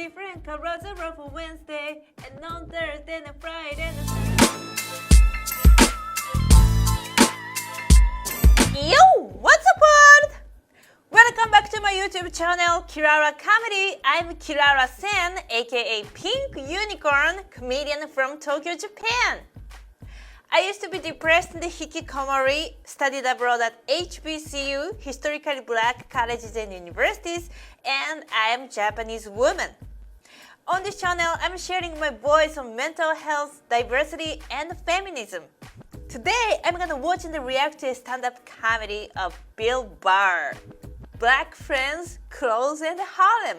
different colors are for Wednesday and on Thursday and Friday and Yo, what's up, world? Welcome back to my YouTube channel, Kirara Comedy. I'm Kirara Sen, aka Pink Unicorn, comedian from Tokyo, Japan. I used to be depressed in the hikikomori, studied abroad at HBCU, historically black colleges and universities, and I am Japanese woman. On this channel, I'm sharing my voice on mental health, diversity, and feminism. Today, I'm gonna watch and react to a stand-up comedy of Bill Burr, Black Friends, Clothes, and Harlem.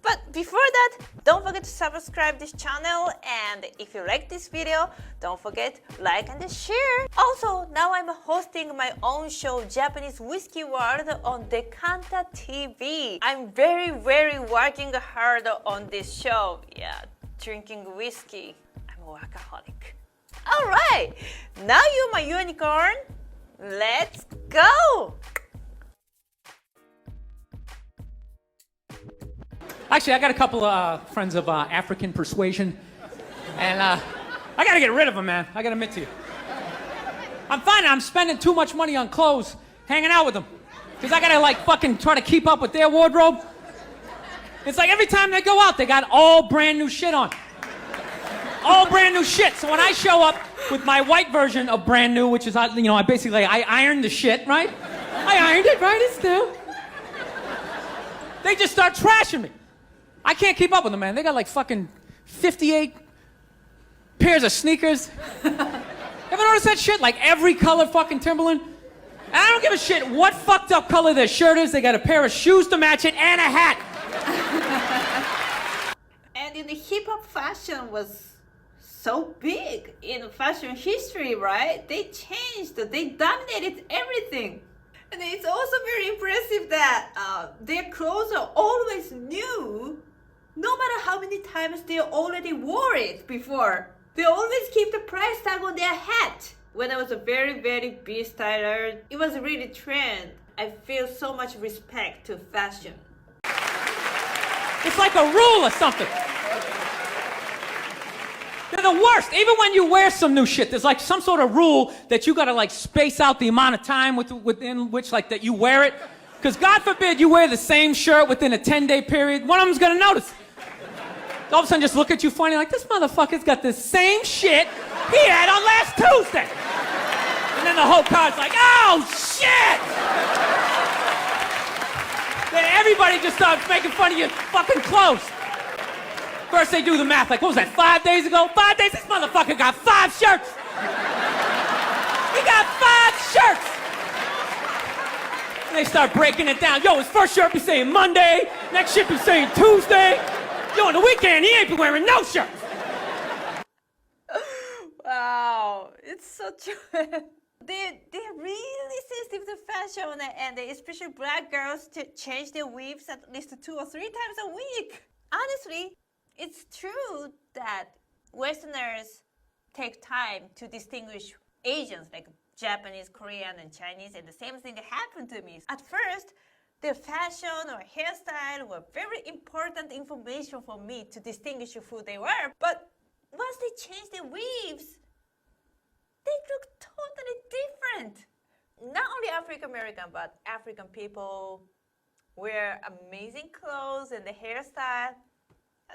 But before that, don't forget to subscribe this channel, and if you like this video, don't forget like and share. Also, now I'm hosting my own show, Japanese Whiskey World, on Decanta TV. I'm very working hard on this show. Yeah, drinking whiskey. I'm a workaholic. All right, now you're my unicorn. Let's go. Actually, I got a couple of friends of African persuasion, and I gotta get rid of them, man. I gotta admit to you. I'm finding I'm spending too much money on clothes hanging out with them, because I gotta like fucking try to keep up with their wardrobe. It's like every time they go out, they got all brand new shit on. All brand new shit. So when I show up with my white version of brand new, which is, I ironed the shit, right? I ironed it, right? It's new. They just start trashing me. I can't keep up with them, man. They got like fucking 58 pairs of sneakers. Ever notice that shit? Like every color fucking Timberland? And I don't give a shit what fucked up color their shirt is. They got a pair of shoes to match it and a hat. And in the hip-hop, fashion was so big in fashion history, right? They changed, they dominated everything. And it's also very impressive that their clothes are always new, no matter how many times they already wore it before. They always keep the price tag on their hat. When I was a very big styler, it was really trend. I feel so much respect to fashion. It's like a rule or something. They're the worst. Even when you wear some new shit, there's like some sort of rule that you gotta like space out the amount of time within which like that you wear it. Because God forbid you wear the same shirt within a 10-day period, one of them's gonna notice. All of a sudden just look at you funny like, this motherfucker's got the same shit he had on last Tuesday. And then the whole crowd's like, oh shit! Then everybody just starts making fun of your fucking clothes. First they do the math, like, what was that, 5 days ago? 5 days? This motherfucker got 5 shirts! He got 5 shirts! And they start breaking it down. Yo, his first shirt be saying Monday, next shit be saying Tuesday. Yo, on the weekend, he ain't be wearing no shirts! Wow, it's so true. They're really sensitive to fashion, and especially black girls to change their weaves at least 2 or 3 times a week. Honestly, it's true that Westerners take time to distinguish Asians, like Japanese, Korean, and Chinese, and the same thing happened to me. At first, their fashion or hairstyle were very important information for me to distinguish who they were. But once they changed their weaves, they look totally different. Not only African American, but African people wear amazing clothes and the hairstyle.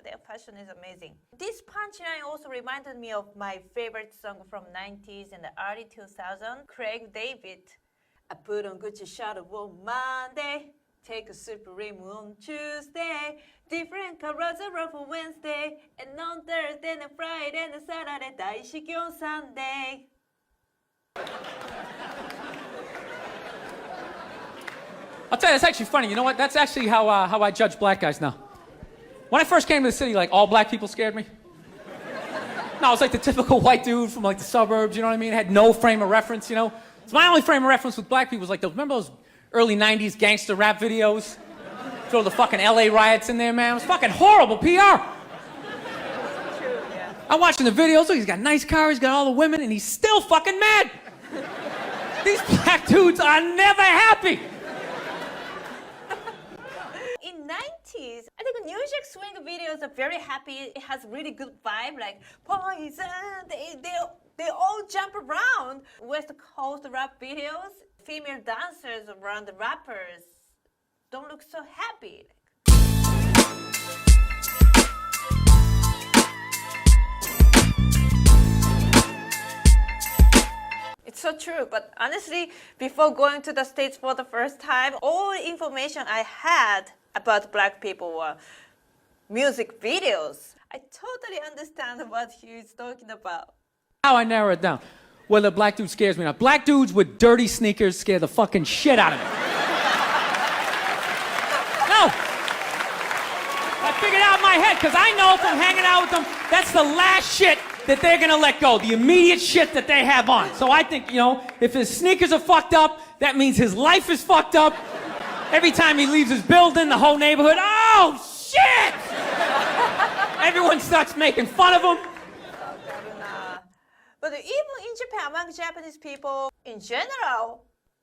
Their fashion is amazing. This punchline also reminded me of my favorite song from 90s and the early 2000s, Craig David. I put on Gucci shirt on Monday, take a Supreme on Tuesday, different colors are for Wednesday, and on Thursday and Friday and Saturday, Daishiki on Sunday. I'll tell you, that's actually funny. You know what? That's actually how I judge black guys now. When I first came to the city, like, all black people scared me. No, I was like the typical white dude from like the suburbs, you know what I mean? Had no frame of reference, you know? So my only frame of reference with black people was like remember those early 90s gangster rap videos? Throw the fucking LA riots in there, man. It was fucking horrible PR. True, yeah. I'm watching the videos, look, he's got a nice car, he's got all the women, and he's still fucking mad. These black dudes are never happy. In 90s, I think New Jack Swing videos are very happy. It has really good vibe, like Poison. They all jump around. West Coast rap videos, female dancers around the rappers don't look so happy. It's so true, but honestly, before going to the States for the first time, all the information I had about black people were music videos. I totally understand what he's talking about. How I narrow it down. Whether a black dude scares me or not. Black dudes with dirty sneakers scare the fucking shit out of me. No! I figured out in my head, because I know from hanging out with them, that's the last shit that they're gonna let go, the immediate shit that they have on. So I think, you know, if his sneakers are fucked up, that means his life is fucked up. Every time he leaves his building, the whole neighborhood, oh shit! Everyone starts making fun of him. But even in Japan, among Japanese people in general,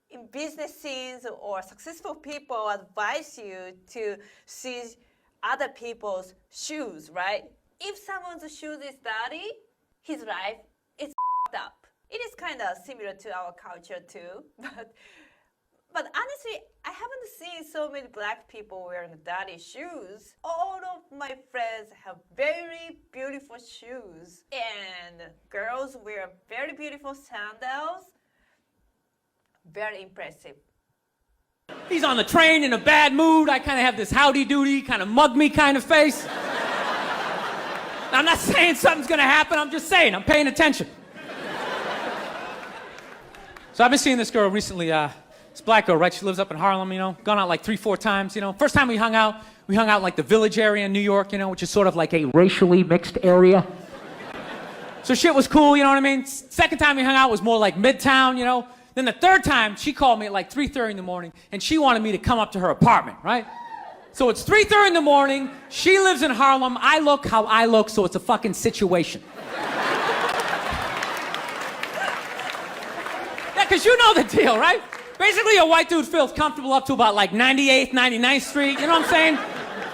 in business scenes or successful people advise you to see other people's shoes, right? If someone's shoes is dirty, his life is f***ed up. It is kind of similar to our culture too, but honestly, I haven't seen so many black people wearing dirty shoes. All of my friends have very beautiful shoes, and girls wear very beautiful sandals. Very impressive. He's on the train in a bad mood. I kind of have this howdy-doody, kind of mug me kind of face. I'm not saying something's gonna happen, I'm just saying, I'm paying attention. So I've been seeing this girl recently, this black girl, right? She lives up in Harlem, you know, gone out like 3-4 times, you know. First time we hung out in like the Village area in New York, you know, which is sort of like a racially mixed area. So shit was cool, you know what I mean? Second time we hung out was more like Midtown, you know. Then the third time, she called me at like 3:30 in the morning, and she wanted me to come up to her apartment, right? So it's 3:30 in the morning, she lives in Harlem, I look how I look, so it's a fucking situation. Yeah, because you know the deal, right? Basically, a white dude feels comfortable up to about like 98th, 99th Street, you know what I'm saying?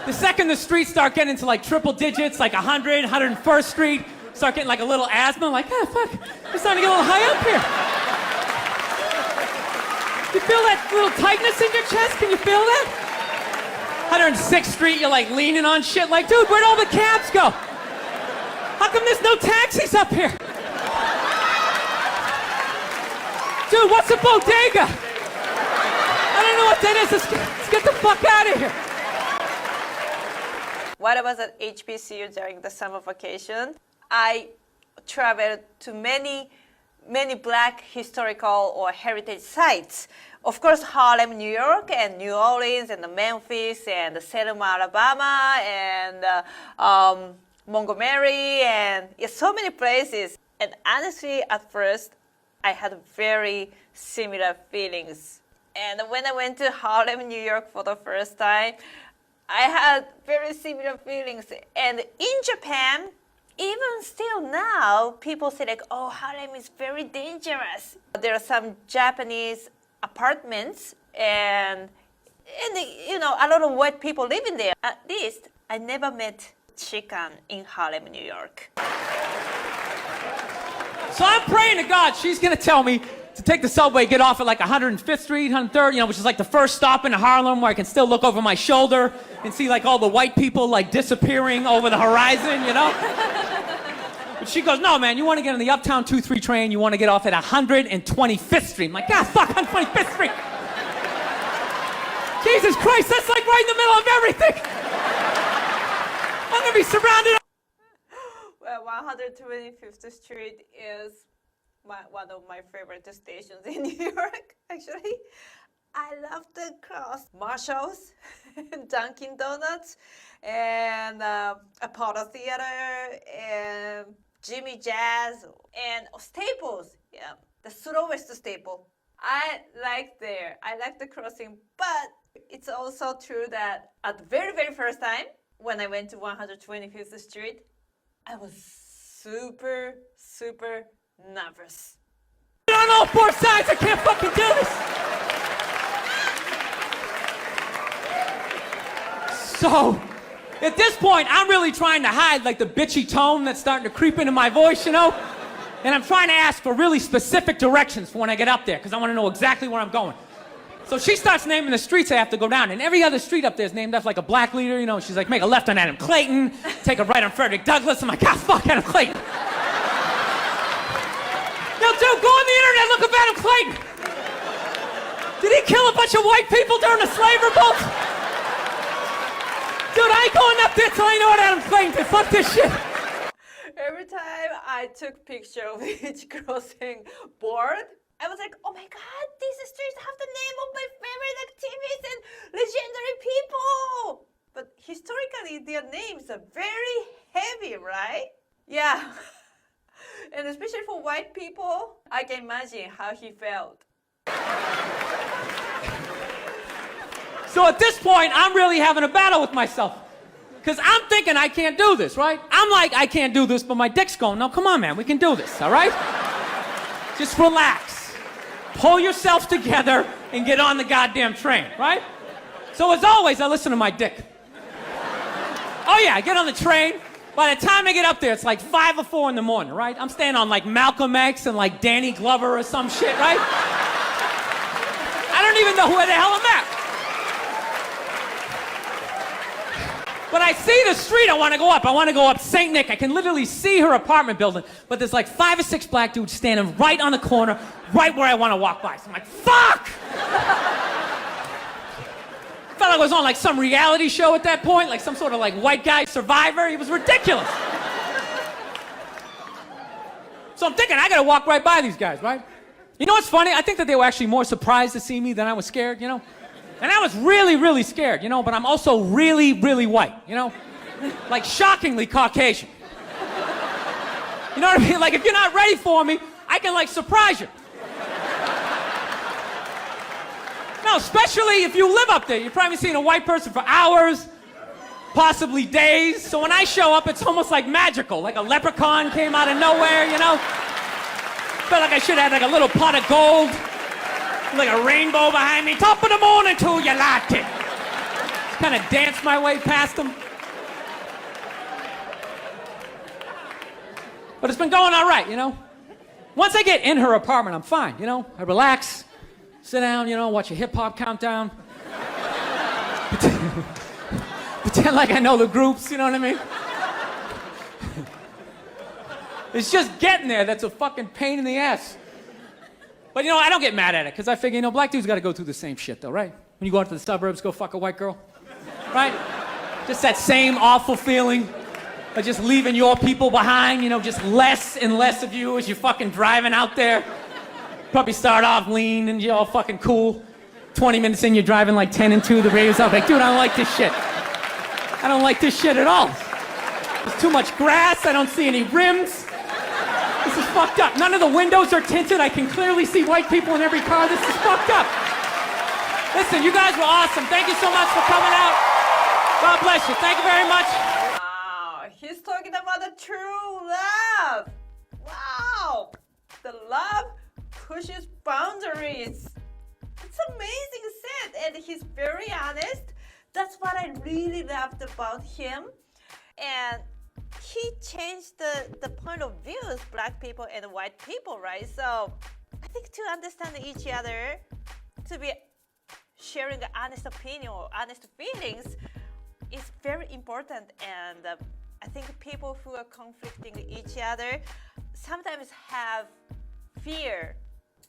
The second the streets start getting into like triple digits, like 100, 101st Street, start getting like a little asthma, like, ah, fuck, it's starting to get a little high up here. You feel that little tightness in your chest? Can you feel that? 106th Street, you're like leaning on shit like, dude, where'd all the cabs go? How come there's no taxis up here? Dude, what's a bodega? I don't know what that is. Let's get the fuck out of here. When I was at HBCU during the summer vacation, I traveled to many black historical or heritage sites. Of course, Harlem, New York, and New Orleans, and Memphis, and Selma, Alabama, and Montgomery, and so many places. And honestly, at first, I had very similar feelings. And when I went to Harlem, New York for the first time, I had very similar feelings. And in Japan, even still now, people say like, oh, Harlem is very dangerous. There are some Japanese apartments and you know, a lot of white people living there. At least I never met chicken in Harlem, New York. So I'm praying to God she's gonna tell me to take the subway, get off at like 105th Street, 103rd, you know, which is like the first stop in Harlem where I can still look over my shoulder and see like all the white people like disappearing over the horizon, you know? But she goes, no, man, you want to get on the Uptown 2-3 train, you want to get off at 125th Street. I'm like, God, fuck, 125th Street. Jesus Christ, that's like right in the middle of everything. I'm going to be surrounded. Well, 125th Street is one of my favorite stations in New York, actually. I love the cross. Marshall's, Dunkin' Donuts, and Apollo Theater, and Jimmy Jazz, and Staples. Yeah, the slowest staple. I like there. I like the crossing, but it's also true that at the very, very first time when I went to 125th Street, I was super, super nervous. On all four sides, I can't fucking do this. At this point, I'm really trying to hide like the bitchy tone that's starting to creep into my voice, you know? And I'm trying to ask for really specific directions for when I get up there, because I want to know exactly where I'm going. So she starts naming the streets I have to go down, and every other street up there is named after like a black leader, you know? She's like, make a left on Adam Clayton, take a right on Frederick Douglass. I'm like, ah, fuck Adam Clayton. Yo, dude, go on the internet, look up Adam Clayton. Did he kill a bunch of white people during the slave revolt? Dude, I ain't going up there till I know what Adam Clayton did. Fuck this shit. Every time I took picture of each girl saying bored, I was like, oh my god, these streets have the name of my favorite activists and legendary people. But historically, their names are very heavy, right? Yeah. And especially for white people, I can imagine how he felt. So at this point, I'm really having a battle with myself. Because I'm thinking I can't do this, right? I'm like, I can't do this, but my dick's going, no, come on, man, we can do this, all right? Just relax. Pull yourself together and get on the goddamn train, right? So as always, I listen to my dick. Oh yeah, I get on the train. By the time I get up there, it's like 5 or 4 in the morning, right? I'm staying on like Malcolm X and like Danny Glover or some shit, right? I don't even know where the hell I'm at. But I see the street I want to go up. I want to go up St. Nick. I can literally see her apartment building, but there's like 5 or 6 black dudes standing right on the corner, right where I want to walk by. So I'm like, fuck! Felt like I was on like some reality show at that point, like some sort of like white guy survivor. It was ridiculous. So I'm thinking, I gotta walk right by these guys, right? You know what's funny? I think that they were actually more surprised to see me than I was scared, you know? And I was really, really scared, you know, but I'm also really, really white, you know? Like shockingly Caucasian. You know what I mean? Like if you're not ready for me, I can like surprise you. No, especially if you live up there. You've probably seen a white person for hours, possibly days. So when I show up, it's almost like magical, like a leprechaun came out of nowhere, you know? Felt like I should have had like a little pot of gold, like a rainbow behind me. Top of the morning to you, latte. Just kind of danced my way past them. But it's been going all right, you know? Once I get in her apartment, I'm fine, you know? I relax, sit down, you know, watch a hip-hop countdown. Pretend like I know the groups, you know what I mean? It's just getting there that's a fucking pain in the ass. But you know, I don't get mad at it, because I figure, you know, black dudes gotta go through the same shit though, right? When you go out to the suburbs, go fuck a white girl, right? Just that same awful feeling of just leaving your people behind, you know, just less and less of you as you're fucking driving out there. Probably start off lean and you're all fucking cool. 20 minutes in, you're driving like 10 and 2, the radio's off, like, dude, I don't like this shit. I don't like this shit at all. There's too much grass, I don't see any rims. This is fucked up. None of the windows are tinted. I can clearly see white people in every car. This is fucked up. Listen, you guys were awesome. Thank you so much for coming out. God bless you. Thank you very much. Wow, he's talking about the true love. Wow, the love pushes boundaries. It's amazing set, and he's very honest. That's what I really loved about him. And he changed the point of views, black people and white people, right? So I think to understand each other, to be sharing an honest opinion or honest feelings is very important. And I think people who are conflicting each other sometimes have fear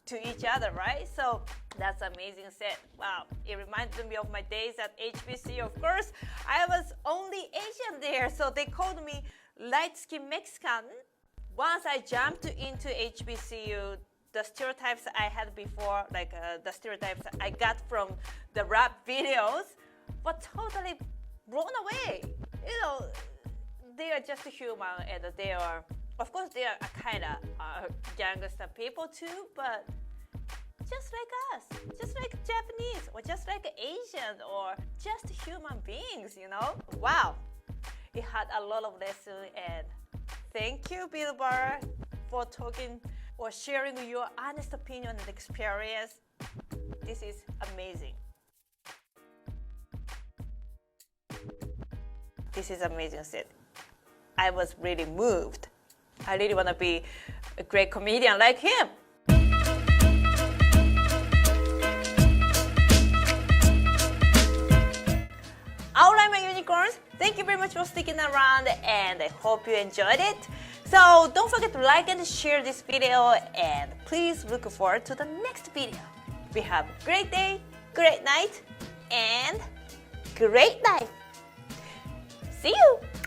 to each other, right? So that's amazing set. Wow, it reminded me of my days at HBCU. Of course, I was only Asian there, so they called me light-skinned Mexican. Once I jumped into HBCU, the stereotypes I had before, like the stereotypes I got from the rap videos, were totally blown away. You know, they are just human, and they are, of course, they are kind of gangster people too, but just like us, just like Japanese, or just like Asian, or just human beings, you know? Wow, it had a lot of lessons, and thank you, Bill Burr, for talking or sharing your honest opinion and experience. This is amazing. this is amazing set. I was really moved. I really want to be a great comedian like him. Alright, my unicorns, thank you very much for sticking around and I hope you enjoyed it. So don't forget to like and share this video and please look forward to the next video. We have a great day, great night, and great life. See you!